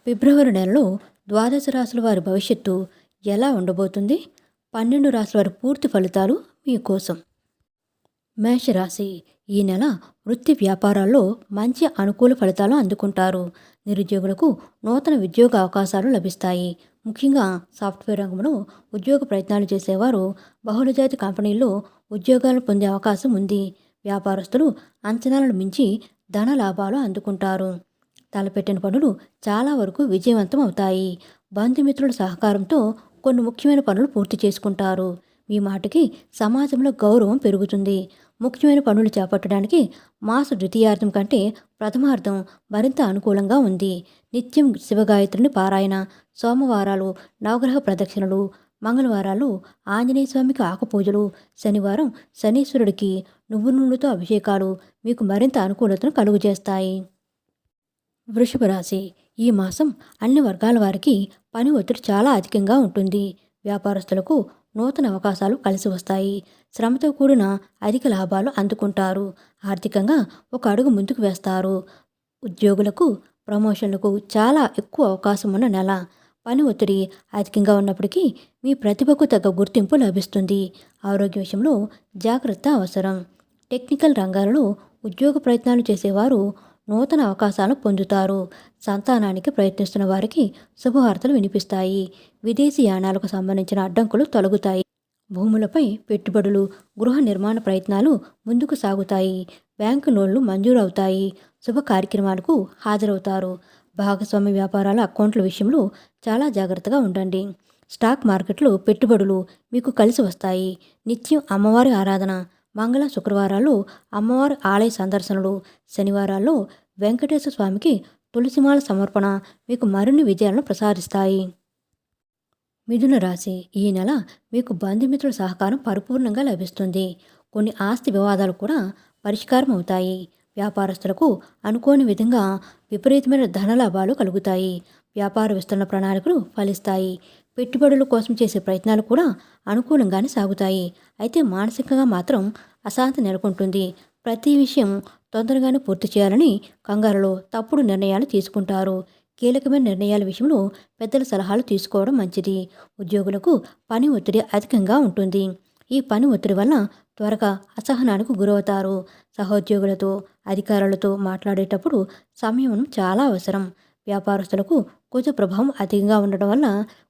ఫిబ్రవరి నెలలో ద్వాదశ రాశుల వారి భవిష్యత్తు ఎలా ఉండబోతుంది? 12 రాశుల వారి పూర్తి ఫలితాలు మీకోసం. మేషరాశి ఈ నెల వృత్తి వ్యాపారాల్లో మంచి అనుకూల ఫలితాలు అందుకుంటారు. నిరుద్యోగులకు నూతన ఉద్యోగ అవకాశాలు లభిస్తాయి. ముఖ్యంగా సాఫ్ట్వేర్ రంగంలో ఉద్యోగ ప్రయత్నాలు చేసేవారు బహుళజాతి కంపెనీల్లో ఉద్యోగాలు పొందే అవకాశం ఉంది. వ్యాపారస్తులు అంచనాలను మించి ధన లాభాలు అందుకుంటారు. తలపెట్టిన పనులు చాలా వరకు విజయవంతం అవుతాయి. బంధుమిత్రుల సహకారంతో కొన్ని ముఖ్యమైన పనులు పూర్తి చేసుకుంటారు. మీ మాటకి సమాజంలో గౌరవం పెరుగుతుంది. ముఖ్యమైన పనులు చేపట్టడానికి మాస ద్వితీయార్థం కంటే ప్రథమార్థం మరింత అనుకూలంగా ఉంది. నిత్యం శివగాయత్రిని పారాయణ, సోమవారాలు నవగ్రహ ప్రదక్షిణలు, మంగళవారాలు ఆంజనేయ స్వామికి ఆకుపూజలు, శనివారం శనీశ్వరుడికి నువ్వు నూనెతో అభిషేకాలు మీకు మరింత అనుకూలతను కలుగజేస్తాయి. వృషభ రాశి ఈ మాసం అన్ని వర్గాల వారికి పని ఒత్తిడి చాలా అధికంగా ఉంటుంది. వ్యాపారస్తులకు నూతన అవకాశాలు కలిసి వస్తాయి. శ్రమతో కూడిన అధిక లాభాలు అందుకుంటారు. ఆర్థికంగా ఒక అడుగు ముందుకు వేస్తారు. ఉద్యోగులకు ప్రమోషన్లకు చాలా ఎక్కువ అవకాశం ఉన్న నెల. పని ఒత్తిడి అధికంగా ఉన్నప్పటికీ మీ ప్రతిభకు తగ్గ గుర్తింపు లభిస్తుంది. ఆరోగ్య విషయంలో జాగ్రత్త అవసరం. టెక్నికల్ రంగాలలో ఉద్యోగ ప్రయత్నాలు చేసేవారు నూతన అవకాశాలు పొందుతారు. సంతానానికి ప్రయత్నిస్తున్న వారికి శుభవార్తలు వినిపిస్తాయి. విదేశీ యానాలకు సంబంధించిన అడ్డంకులు తొలగుతాయి. భూములపై పెట్టుబడులు, గృహ నిర్మాణ ప్రయత్నాలు ముందుకు సాగుతాయి. బ్యాంకు లోన్లు మంజూరు అవుతాయి. శుభ కార్యక్రమాలకు హాజరవుతారు. భాగస్వామ్య వ్యాపారాల అకౌంట్ల విషయంలో చాలా జాగ్రత్తగా ఉండండి. స్టాక్ మార్కెట్లో పెట్టుబడులు మీకు కలిసి వస్తాయి. నిత్యం అమ్మవారి ఆరాధన, మంగళ శుక్రవారాల్లో అమ్మవారి ఆలయ సందర్శనలు, శనివారాల్లో వెంకటేశ్వర స్వామికి తులసిమాల సమర్పణ మీకు మరిన్ని విజయాలను ప్రసాదిస్తాయి. మిథున రాశి ఈ నెల మీకు బంధుమిత్రుల సహకారం పరిపూర్ణంగా లభిస్తుంది. కొన్ని ఆస్తి వివాదాలు కూడా పరిష్కారం అవుతాయి. వ్యాపారస్తులకు అనుకోని విధంగా విపరీతమైన ధనలాభాలు కలుగుతాయి. వ్యాపార విస్తరణ ప్రణాళికలు ఫలిస్తాయి. పెట్టుబడుల కోసం చేసే ప్రయత్నాలు కూడా అనుకూలంగానే సాగుతాయి. అయితే మానసికంగా మాత్రం అశాంతి నెలకొంటుంది. ప్రతి విషయం తొందరగానే పూర్తి చేయాలని కంగారులో తప్పుడు నిర్ణయాలు తీసుకుంటారు. కీలకమైన నిర్ణయాల విషయంలో పెద్దల సలహాలు తీసుకోవడం మంచిది. ఉద్యోగులకు పని ఒత్తిడి అధికంగా ఉంటుంది. ఈ పని ఒత్తిడి వల్ల త్వరగా అసహనానికి గురవుతారు. సహోద్యోగులతో, అధికారులతో మాట్లాడేటప్పుడు సంయమనం చాలా అవసరం. వ్యాపారస్తులకు కుజ ప్రభావం అధికంగా ఉండడం వల్ల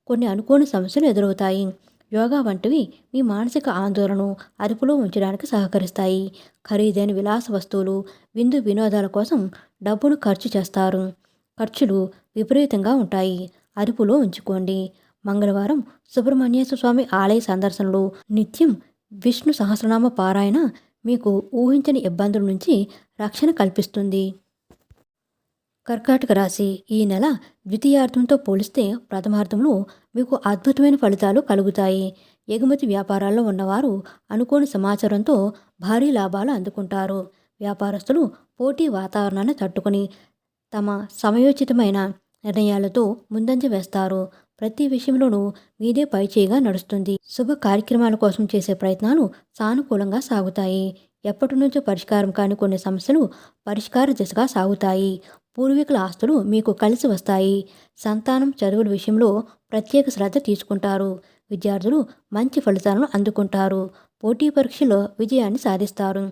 కొన్ని అనుకోని సమస్యలు ఎదురవుతాయి. యోగా వంటివి మీ మానసిక ఆందోళనను అదుపులో ఉంచడానికి సహకరిస్తాయి. ఖరీదైన విలాస వస్తువులు, విందు వినోదాల కోసం డబ్బును ఖర్చు చేస్తారు. ఖర్చులు విపరీతంగా ఉంటాయి. అదుపులో ఉంచుకోండి. మంగళవారం సుబ్రహ్మణ్యేశ్వర స్వామి ఆలయ సందర్శనలు, నిత్యం విష్ణు సహస్రనామ పారాయణ మీకు ఊహించని ఇబ్బందుల నుంచి రక్షణ కల్పిస్తుంది. కర్కాటక రాశి ఈ నెల ద్వితీయార్థంతో పోలిస్తే ప్రథమార్థంలో మీకు అద్భుతమైన ఫలితాలు కలుగుతాయి. ఎగుమతి వ్యాపారాల్లో ఉన్నవారు అనుకోని సమాచారంతో భారీ లాభాలు అందుకుంటారు. వ్యాపారస్తులు పోటీ వాతావరణాన్ని తట్టుకుని తమ సమయోచితమైన నిర్ణయాలతో ముందంజ వేస్తారు. ప్రతి విషయంలోనూ మీదే పైచేయిగా నడుస్తుంది. శుభ కార్యక్రమాల కోసం చేసే ప్రయత్నాలు సానుకూలంగా సాగుతాయి. ఎప్పటి నుంచో పరిష్కారం కాని కొన్ని సమస్యలు పరిష్కార దిశగా సాగుతాయి. పూర్వీకుల ఆస్తులు మీకు కలిసి వస్తాయి. సంతానం చదువుల విషయంలో ప్రత్యేక శ్రద్ధ తీసుకుంటారు. విద్యార్థులు మంచి ఫలితాలను అందుకుంటారు. పోటీ పరీక్షలో విజయాన్ని సాధిస్తారు.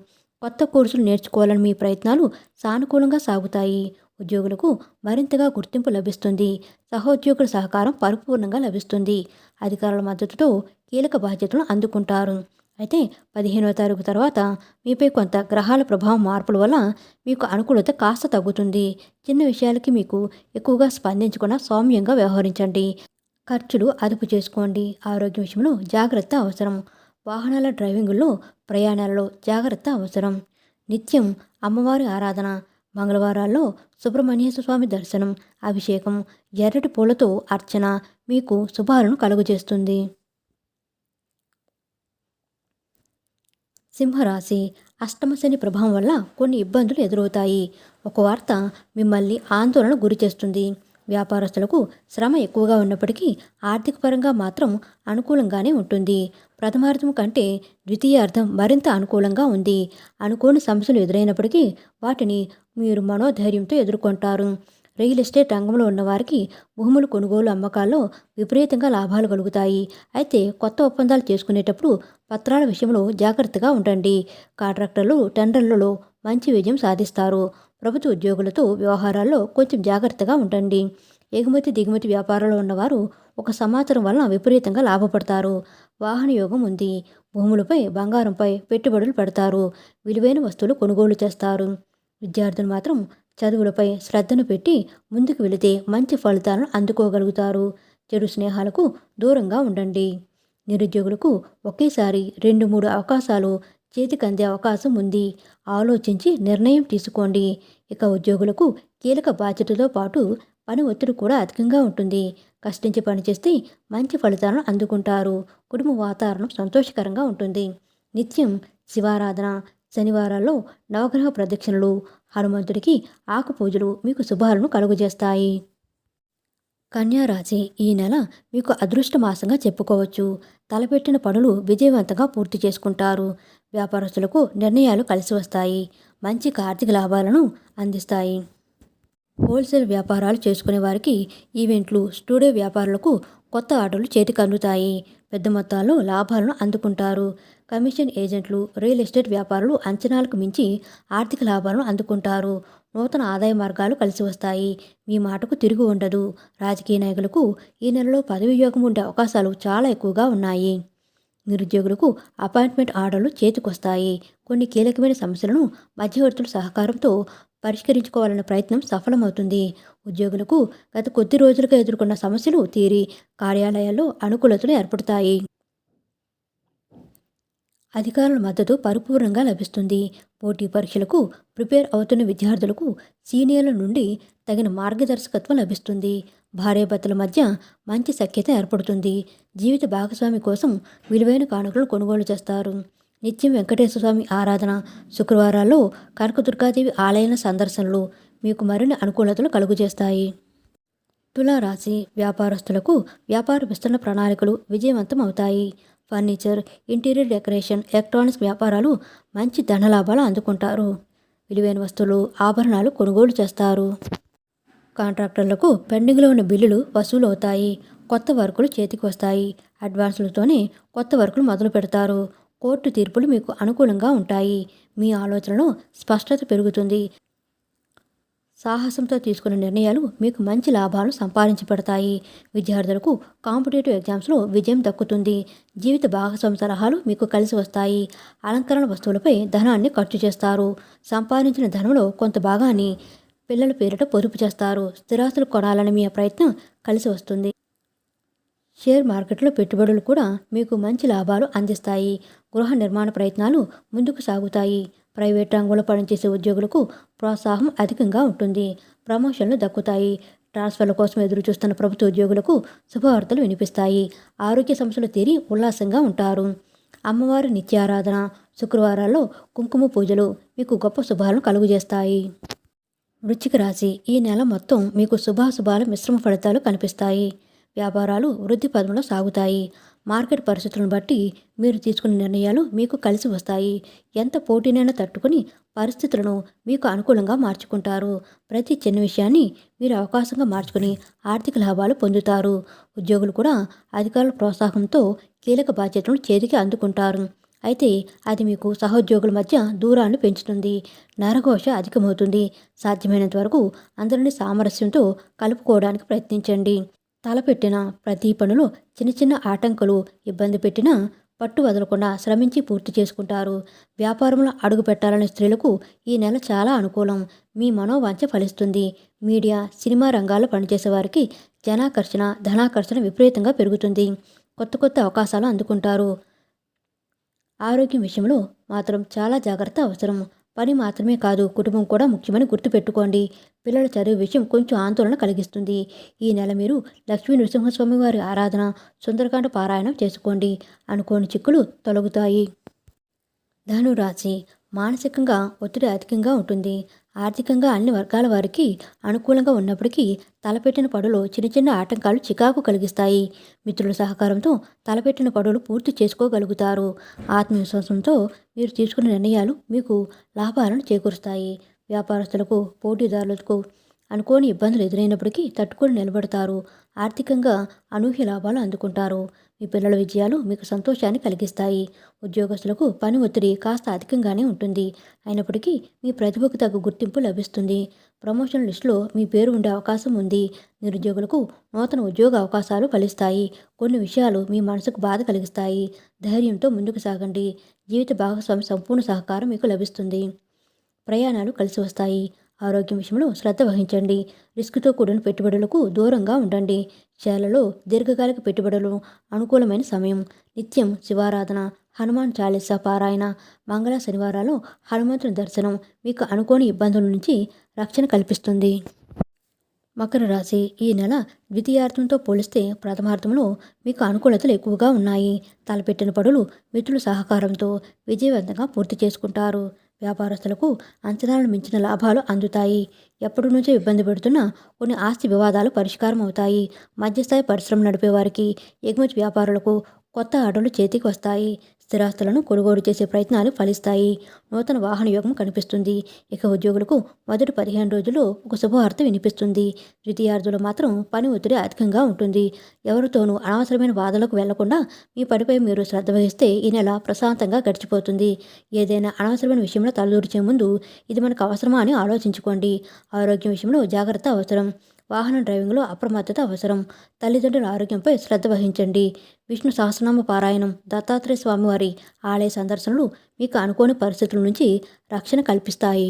కొత్త కోర్సులు నేర్చుకోవాలని మీ ప్రయత్నాలు సానుకూలంగా సాగుతాయి. ఉద్యోగులకు మరింతగా గుర్తింపు లభిస్తుంది. సహోద్యోగుల సహకారం పరిపూర్ణంగా లభిస్తుంది. అధికారుల మద్దతుతో కీలక బాధ్యతలను అందుకుంటారు. అయితే 15వ తారీఖు తర్వాత మీపై కొంత గ్రహాల ప్రభావం మార్పుల వల్ల మీకు అనుకూలత కాస్త తగ్గుతుంది. చిన్న విషయాలకి మీకు ఎక్కువగా స్పందించకుండా సౌమ్యంగా వ్యవహరించండి. ఖర్చులు అదుపు చేసుకోండి. ఆరోగ్య విషయంలో జాగ్రత్త అవసరం. వాహనాల డ్రైవింగుల్లో, ప్రయాణాలలో జాగ్రత్త అవసరం. నిత్యం అమ్మవారి ఆరాధన, మంగళవారాల్లో సుబ్రహ్మణ్యేశ్వర స్వామి దర్శనం, అభిషేకం, ఎర్రటి పూలతో అర్చన మీకు శుభాలను కలుగజేస్తుంది. సింహరాశి అష్టమ శని ప్రభావం వల్ల కొన్ని ఇబ్బందులు ఎదురవుతాయి. ఒక వార్త మిమ్మల్ని ఆందోళన గురి చేస్తుంది. వ్యాపారస్తులకు శ్రమ ఎక్కువగా ఉన్నప్పటికీ ఆర్థిక పరంగా మాత్రం అనుకూలంగానే ఉంటుంది. ప్రథమార్థం కంటే ద్వితీయార్థం మరింత అనుకూలంగా ఉంది. అనుకోని సమస్యలు ఎదురైనప్పటికీ వాటిని మీరు మనోధైర్యంతో ఎదుర్కొంటారు. రియల్ ఎస్టేట్ రంగంలో ఉన్నవారికి భూములు కొనుగోలు అమ్మకాల్లో విపరీతంగా లాభాలు కలుగుతాయి. అయితే కొత్త ఒప్పందాలు చేసుకునేటప్పుడు పత్రాల విషయంలో జాగ్రత్తగా ఉండండి. కాంట్రాక్టర్లు టెండర్లలో మంచి విజయం సాధిస్తారు. ప్రభుత్వ ఉద్యోగులతో వ్యవహారాల్లో కొంచెం జాగ్రత్తగా ఉండండి. ఎగుమతి దిగుమతి వ్యాపారంలో ఉన్నవారు ఒక సమాచారం వలన విపరీతంగా లాభపడతారు. వాహన యోగం ఉంది. భూములపై బంగారంపై పెట్టుబడులు పెడతారు. విలువైన వస్తువులు కొనుగోలు చేస్తారు. విద్యార్థులు మాత్రం చదువులపై శ్రద్ధను పెట్టి ముందుకు వెళితే మంచి ఫలితాలను అందుకోగలుగుతారు. చెడు స్నేహాలకు దూరంగా ఉండండి. నిరుద్యోగులకు ఒకేసారి 2-3 అవకాశాలు చేతికందే అవకాశం ఉంది. ఆలోచించి నిర్ణయం తీసుకోండి. ఇక ఉద్యోగులకు కీలక బాధ్యతతో పాటు పని ఒత్తిడి కూడా అధికంగా ఉంటుంది. కష్టించి పనిచేస్తే మంచి ఫలితాలను అందుకుంటారు. కుటుంబ వాతావరణం సంతోషకరంగా ఉంటుంది. నిత్యం శివారాధన, శనివారాల్లో నవగ్రహ ప్రదక్షిణలు, హనుమంతుడికి ఆకు పూజలు మీకు శుభాలను కలుగజేస్తాయి. కన్యా రాశి ఈ నెల మీకు అదృష్ట మాసంగా చెప్పుకోవచ్చు. తలపెట్టిన పనులు విజయవంతంగా పూర్తి చేసుకుంటారు. వ్యాపారస్తులకు నిర్ణయాలు కలిసి వస్తాయి. మంచి ఆర్థిక లాభాలను అందిస్తాయి. హోల్సేల్ వ్యాపారాలు చేసుకునే వారికి ఈవెంట్లు, స్టూడియో వ్యాపారులకు కొత్త ఆర్డర్లు చేతికి అందుతాయి. పెద్ద మొత్తాల్లో లాభాలను అందుకుంటారు. కమిషన్ ఏజెంట్లు, రియల్ ఎస్టేట్ వ్యాపారులు అంచనాలకు మించి ఆర్థిక లాభాలను అందుకుంటారు. నూతన ఆదాయ మార్గాలు కలిసి వస్తాయి. మీ మాటకు తిరుగు ఉండదు. రాజకీయ నాయకులకు ఈ నెలలో పదవి యోగం ఉండే అవకాశాలు చాలా ఎక్కువగా ఉన్నాయి. నిరుద్యోగులకు అపాయింట్మెంట్ ఆర్డర్లు చేతికొస్తాయి. కొన్ని కీలకమైన సమస్యలను మధ్యవర్తుల సహకారంతో పరిష్కరించుకోవాలన్న ప్రయత్నం సఫలమవుతుంది. ఉద్యోగులకు గత కొద్ది రోజులుగా ఎదుర్కొన్న సమస్యలు తీరి కార్యాలయాల్లో అనుకూలతలు ఏర్పడతాయి. అధికారుల మద్దతు పరిపూర్ణంగా లభిస్తుంది. పోటీ పరీక్షలకు ప్రిపేర్ అవుతున్న విద్యార్థులకు సీనియర్ల నుండి తగిన మార్గదర్శకత్వం లభిస్తుంది. భార్యాభర్తల మధ్య మంచి సఖ్యత ఏర్పడుతుంది. జీవిత భాగస్వామి కోసం విలువైన కానుకలను కొనుగోలు చేస్తారు. నిత్యం వెంకటేశ్వర స్వామి ఆరాధన, శుక్రవారాల్లో కనకదుర్గాదేవి ఆలయాల సందర్శనలు మీకు మరిన్ని అనుకూలతలు కలుగజేస్తాయి. తులారాశి వ్యాపారస్తులకు వ్యాపార విస్తరణ ప్రణాళికలు విజయవంతం అవుతాయి. ఫర్నిచర్, ఇంటీరియర్ డెకరేషన్, ఎలక్ట్రానిక్స్ వ్యాపారాలు మంచి ధనలాభాలు అందుకుంటారు. విలువైన వస్తువులు, ఆభరణాలు కొనుగోలు చేస్తారు. కాంట్రాక్టర్లకు పెండింగ్లో ఉన్న బిల్లులు వసూలు అవుతాయి. కొత్త వర్కులు చేతికి వస్తాయి. అడ్వాన్సులతోనే కొత్త వర్కులు మొదలు పెడతారు. కోర్టు తీర్పులు మీకు అనుకూలంగా ఉంటాయి. మీ ఆలోచనలో స్పష్టత పెరుగుతుంది. సాహసంతో తీసుకున్న నిర్ణయాలు మీకు మంచి లాభాలను సంపాదించబడతాయి. విద్యార్థులకు కాంపిటేటివ్ ఎగ్జామ్స్లో విజయం దక్కుతుంది. జీవిత భాగస్వామి సలహాలు మీకు కలిసి వస్తాయి. అలంకరణ వస్తువులపై ధనాన్ని ఖర్చు చేస్తారు. సంపాదించిన ధనంలో కొంత భాగాన్ని పిల్లల పేరిట పొదుపు చేస్తారు. స్థిరాస్తులు కొనాలని మీ ప్రయత్నం కలిసి వస్తుంది. షేర్ మార్కెట్లో పెట్టుబడులు కూడా మీకు మంచి లాభాలు అందిస్తాయి. గృహ నిర్మాణ ప్రయత్నాలు ముందుకు సాగుతాయి. ప్రైవేట్ రంగంలో పనిచేసే ఉద్యోగులకు ప్రోత్సాహం అధికంగా ఉంటుంది. ప్రమోషన్లు దక్కుతాయి. ట్రాన్స్ఫర్ల కోసం ఎదురుచూస్తున్న ప్రభుత్వ ఉద్యోగులకు శుభవార్తలు వినిపిస్తాయి. ఆరోగ్య సమస్యలు తీరి ఉల్లాసంగా ఉంటారు. అమ్మవారి నిత్యారాధన, శుక్రవారాల్లో కుంకుమ పూజలు మీకు గొప్ప శుభాలను కలుగజేస్తాయి. వృశ్చిక రాశి ఈ నెల మొత్తం మీకు శుభాశుభాల మిశ్రమ ఫలితాలు కనిపిస్తాయి. వ్యాపారాలు వృద్ధి పదంలో సాగుతాయి. మార్కెట్ పరిస్థితులను బట్టి మీరు తీసుకున్న నిర్ణయాలు మీకు కలిసి వస్తాయి. ఎంత పోటీనైనా తట్టుకుని పరిస్థితులను మీకు అనుకూలంగా మార్చుకుంటారు. ప్రతి చిన్న విషయాన్ని మీరు అవకాశంగా మార్చుకుని ఆర్థిక లాభాలు పొందుతారు. ఉద్యోగులు కూడా అధికారుల ప్రోత్సాహంతో కీలక బాధ్యతలను చేతికి అందుకుంటారు. అయితే అది మీకు సహోద్యోగుల మధ్య దూరాన్ని పెంచుతుంది. నరఘోష అధికమవుతుంది. సాధ్యమైనంత వరకు అందరినీ సామరస్యంతో కలుపుకోవడానికి ప్రయత్నించండి. తలపెట్టిన ప్రతి పనిలో చిన్న చిన్న ఆటంకాలు ఇబ్బంది పెట్టినా పట్టు వదలకుండా శ్రమించి పూర్తి చేసుకుంటారు. వ్యాపారంలో అడుగు పెట్టాలనే స్త్రీలకు ఈ నెల చాలా అనుకూలం. మీ మనోవాంఛ ఫలిస్తుంది. మీడియా, సినిమా రంగాల్లో పనిచేసే వారికి జనాకర్షణ, ధనాకర్షణ విపరీతంగా పెరుగుతుంది. కొత్త కొత్త అవకాశాలు అందుకుంటారు. ఆరోగ్యం విషయంలో మాత్రం చాలా జాగ్రత్త అవసరం. పని మాత్రమే కాదు, కుటుంబం కూడా ముఖ్యమని గుర్తుపెట్టుకోండి. పిల్లల చదువు విషయం కొంచెం ఆందోళన కలిగిస్తుంది. ఈ నెల మీరు లక్ష్మీ నృసింహస్వామి వారి ఆరాధన, సుందరకాండ పారాయణం చేసుకోండి. అనుకోని చిక్కులు తొలగుతాయి. ధనురాశి మానసికంగా ఒత్తిడి అధికంగా ఉంటుంది. ఆర్థికంగా అన్ని వర్గాల వారికి అనుకూలంగా ఉన్నప్పటికీ తలపెట్టిన పనులు చిన్న చిన్న ఆటంకాలు చికాకు కలిగిస్తాయి. మిత్రుల సహకారంతో తలపెట్టిన పనులు పూర్తి చేసుకోగలుగుతారు. ఆత్మవిశ్వాసంతో మీరు తీసుకున్న నిర్ణయాలు మీకు లాభాలను చేకూరుస్తాయి. వ్యాపారస్తులకు, పోటీదారులకు అనుకోని ఇబ్బందులు ఎదురైనప్పటికీ తట్టుకొని నిలబడతారు. ఆర్థికంగా అనూహ్య లాభాలు అందుకుంటారు. మీ పిల్లల విజయాలు మీకు సంతోషాన్ని కలిగిస్తాయి. ఉద్యోగస్తులకు పని ఒత్తిడి కాస్త అధికంగానే ఉంటుంది. అయినప్పటికీ మీ ప్రతిభకు తగ్గ గుర్తింపు లభిస్తుంది. ప్రమోషన్ లిస్టులో మీ పేరు ఉండే అవకాశం ఉంది. నిరుద్యోగులకు నూతన ఉద్యోగ అవకాశాలు ఫలిస్తాయి. కొన్ని విషయాలు మీ మనసుకు బాధ కలిగిస్తాయి. ధైర్యంతో ముందుకు సాగండి. జీవిత భాగస్వామి సంపూర్ణ సహకారం మీకు లభిస్తుంది. ప్రయాణాలు కలిసి వస్తాయి. ఆరోగ్యం విషయంలో శ్రద్ధ వహించండి. రిస్క్తో కూడిన పెట్టుబడులకు దూరంగా ఉండండి. చేలలో దీర్ఘకాలిక పెట్టుబడులు అనుకూలమైన సమయం. నిత్యం శివారాధన, హనుమాన్ చాలీసా పారాయణ, మంగళ శనివారాలు హనుమంతుని దర్శనం మీకు అనుకోని ఇబ్బందుల నుంచి రక్షణ కల్పిస్తుంది. మకర రాశి ఈ నెల ద్వితీయార్థంతో పోలిస్తే ప్రథమార్థంలో మీకు అనుకూలతలు ఎక్కువగా ఉన్నాయి. తలపెట్టిన పనులు మిత్రుల సహకారంతో విజయవంతంగా పూర్తి చేసుకుంటారు. వ్యాపారస్తులకు అంచనాలను మించిన లాభాలు అందుతాయి. ఎప్పటి నుంచో ఇబ్బంది పెడుతున్న కొన్ని ఆస్తి వివాదాలు పరిష్కారం అవుతాయి. మధ్యస్థాయి పరిశ్రమ నడిపే వారికి, ఎగుమతి వ్యాపారులకు కొత్త ఆర్డర్లు చేతికి వస్తాయి. స్థిరాస్తులను కొనుగోలు చేసే ప్రయత్నాలు ఫలిస్తాయి. నూతన వాహన యోగం కనిపిస్తుంది. ఇక ఉద్యోగులకు మొదటి 15 రోజుల్లో ఒక శుభవార్త వినిపిస్తుంది. ద్వితీయార్థంలో మాత్రం పని ఒత్తిడి అధికంగా ఉంటుంది. ఎవరితోనూ అనవసరమైన వాదనలకు వెళ్లకుండా మీ పనిపై మీరు శ్రద్ధ వహిస్తే ఈ నెల ప్రశాంతంగా గడిచిపోతుంది. ఏదైనా అనవసరమైన విషయంలో తలదూర్చే ముందు ఇది మనకు అవసరమా అని ఆలోచించుకోండి. ఆరోగ్యం విషయంలో జాగ్రత్త అవసరం. వాహన డ్రైవింగ్లో అప్రమత్తత అవసరం. తల్లిదండ్రుల ఆరోగ్యంపై శ్రద్ధ వహించండి. విష్ణు సహస్రనామ పారాయణం, దత్తాత్రేయ స్వామివారి ఆలయ సందర్శనలు మీకు అనుకోని పరిస్థితుల నుంచి రక్షణ కల్పిస్తాయి.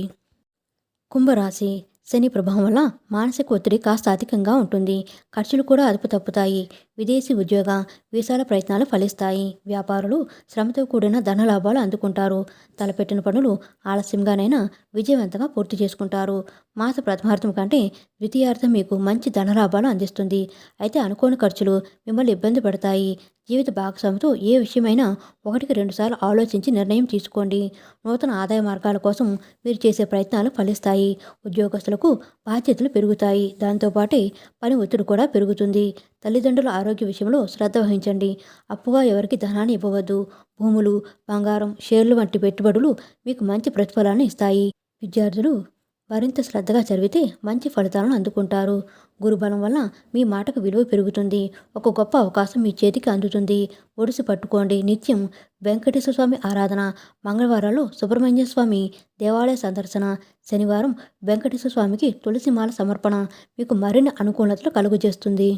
కుంభరాశి శని ప్రభావం వల్ల మానసిక ఒత్తిడి కాస్త అధికంగా ఉంటుంది. ఖర్చులు కూడా అదుపు తప్పుతాయి. విదేశీ ఉద్యోగ వీసాల ప్రయత్నాలు ఫలిస్తాయి. వ్యాపారులు శ్రమతో కూడిన ధనలాభాలు అందుకుంటారు. తలపెట్టిన పనులు ఆలస్యంగానైనా విజయవంతంగా పూర్తి చేసుకుంటారు. మాస ప్రథమార్థం కంటే ద్వితీయార్థం మీకు మంచి ధనలాభాలు అందిస్తుంది. అయితే అనుకోని ఖర్చులు మిమ్మల్ని ఇబ్బంది పెడతాయి. జీవిత భాగస్వామితో ఏ విషయమైనా 1-2 సార్లు ఆలోచించి నిర్ణయం తీసుకోండి. నూతన ఆదాయ మార్గాల కోసం మీరు చేసే ప్రయత్నాలు ఫలిస్తాయి. ఉద్యోగస్తులకు బాధ్యతలు పెరుగుతాయి. దాంతోపాటే పని ఒత్తిడి కూడా పెరుగుతుంది. తల్లిదండ్రుల ఆరోగ్య విషయంలో శ్రద్ధ వహించండి. అప్పుగా ఎవరికి ధనాన్ని ఇవ్వవద్దు. భూములు, బంగారం, షేర్లు వంటి పెట్టుబడులు మీకు మంచి ప్రతిఫలాన్ని ఇస్తాయి. విద్యార్థులు మరింత శ్రద్ధగా చదివితే మంచి ఫలితాలను అందుకుంటారు. గురుబలం వల్ల మీ మాటకు విలువ పెరుగుతుంది. ఒక గొప్ప అవకాశం మీ చేతికి అందుతుంది. ఒడిసి పట్టుకోండి. నిత్యం వెంకటేశ్వర స్వామి ఆరాధన, మంగళవారాలు సుబ్రహ్మణ్య స్వామి దేవాలయ సందర్శన, శనివారం వెంకటేశ్వర స్వామికి తులసిమాల సమర్పణ మీకు మరిన్ని అనుకూలతలు కలుగజేస్తుంది.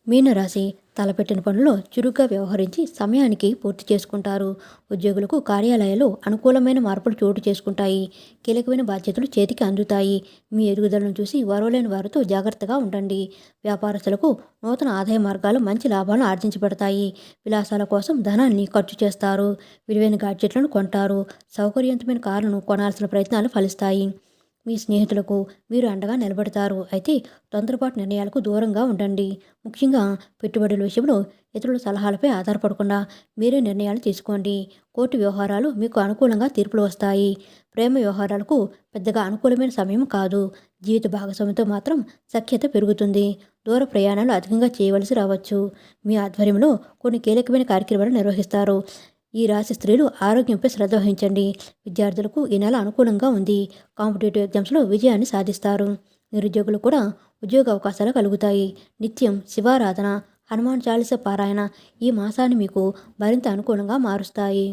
మీనరాశి తలపెట్టిన పనుల్లో చురుగ్గా వ్యవహరించి సమయానికి పూర్తి చేసుకుంటారు. ఉద్యోగులకు కార్యాలయాల్లో అనుకూలమైన మార్పులు చోటు చేసుకుంటాయి. కీలకమైన బాధ్యతలు చేతికి అందుతాయి. మీ ఎదుగుదలను చూసి వరవలేని వారితో జాగ్రత్తగా ఉండండి. వ్యాపారస్తులకు నూతన ఆదాయ మార్గాలు మంచి లాభాలను ఆర్జించబడతాయి. విలాసాల కోసం ధనాన్ని ఖర్చు చేస్తారు. విలువైన గాడ్జెట్లను కొంటారు. సౌకర్యవంతమైన కార్లను కొనాల్సిన ప్రయత్నాలు ఫలిస్తాయి. మీ స్నేహితులకు మీరు అండగా నిలబడతారు. అయితే తొందరపాటు నిర్ణయాలకు దూరంగా ఉండండి. ముఖ్యంగా పెట్టుబడుల విషయంలో ఇతరుల సలహాలపై ఆధారపడకుండా మీరే నిర్ణయాలు తీసుకోండి. కోర్టు వ్యవహారాలు మీకు అనుకూలంగా తీర్పులు వస్తాయి. ప్రేమ వ్యవహారాలకు పెద్దగా అనుకూలమైన సమయం కాదు. జీవిత భాగస్వామితో మాత్రం సఖ్యత పెరుగుతుంది. దూర ప్రయాణాలు అధికంగా చేయవలసి రావచ్చు. మీ ఆధ్వర్యంలో కొన్ని కీలకమైన కార్యక్రమాలు నిర్వహిస్తారు. ఈ రాశి స్త్రీలు ఆరోగ్యంపై శ్రద్ధ వహించండి. విద్యార్థులకు ఈ నెల అనుకూలంగా ఉంది. కాంపిటేటివ్ ఎగ్జామ్స్లో విజయాన్ని సాధిస్తారు. నిరుద్యోగులు కూడా ఉద్యోగ అవకాశాలు కలుగుతాయి. నిత్యం శివారాధన, హనుమాన్ చాలీసా పారాయణ ఈ మాసాన్ని మీకు మరింత అనుకూలంగా మారుస్తాయి.